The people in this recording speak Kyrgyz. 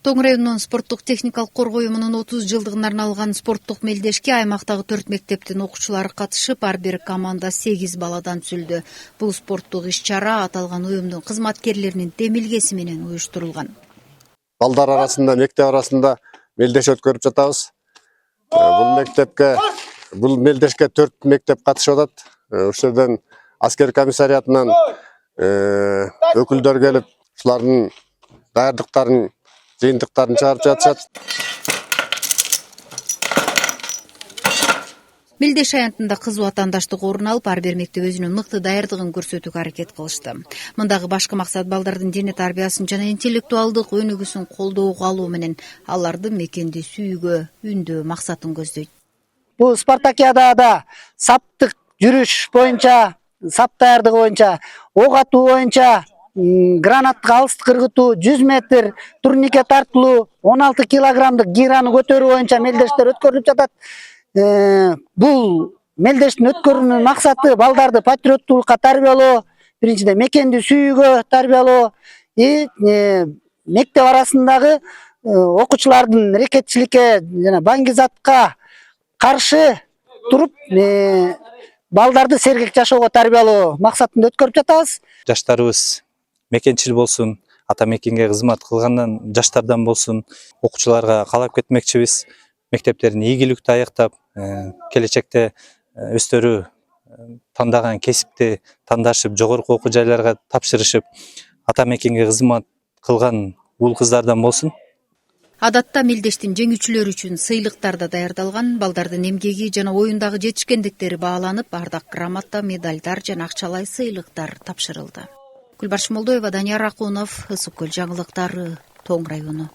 Тоң районунун спорттук техникалык коргоо уюмунун 30 жылдыгына арналган спорттук мелдешке аймактагы 4 мектептин окуучулары катышып, ар бир команда 8 баладан түзүлдү. Бул спорттук иш-чара аталган уюмдун кызматкерлеринин демилгеси менен уюштурулган. Балдар арасында, мектеп арасында мелдеш өткөрүп жатабыз. Бул мелдешке 4 мектеп катышып атат. Ошол жерден аскер комиссариятынан өкүлдөр келип, ушулардын даярдыктарын, жыйынтыктарын чыгарып жатышат. Мелдеш аянтында кызуу атаандаштык орун алып, ар бир мектеп өзүнүн мыкты даярдыгын көрсөтүүгө аракет кылышты. Мындагы башкы максат балдардын дене тарбиясын жана интеллектуалдык өнүгүүсүн колдоого алуу менен аларды мекенди сүйүүгө үндөө максатын көздөйт. Бул спартакиадада саптык жүрүш боюнча, сап даярдыгы боюнча, ок атуу боюнча, гранаттык алыстык ыргытуу, 100 метр турникет тартылуу, 16 килограммдык гираны көтөрүү боюнча мелдештер өткөрүлүп жатат. Бул мелдештин өткөрүүнүн максаты балдарды патриоттуулукка тарбиялоо, биринчиден мекенди сүйүүгө тарбиялоо, мектеп арасындагы окуучулардын рекетчиликке жана баңгизатка каршы туруп, балдарды сергек жашоого тарбиялоо максатында өткөрүп жатабыз. Жаштарыбыз мекенчил болсун, ата мекенге кызмат кылгандан жаштардан болсун, окуучуларга каалап кетмекчибиз. Мектептерин ийгиликтүү аяктап, келечекте өздөрү тандаган кесипти тандашып, жогорку окуу жайларга тапшырышып, ата мекенге кызмат кылган уул кыздардан болсун. Адатта мелдештин жеңүүчүлөрү үчүн сыйлыктар да даярдалган, балдардын эмгеги жана оюндагы жетишкендиктери бааланып, ардак грамота, медальдар жана акчалай сыйлыктар тапшырылды. Гүлбарчын Молдоева, Данияр Акунов, Ысык көл жаңылыктары, Тоң району.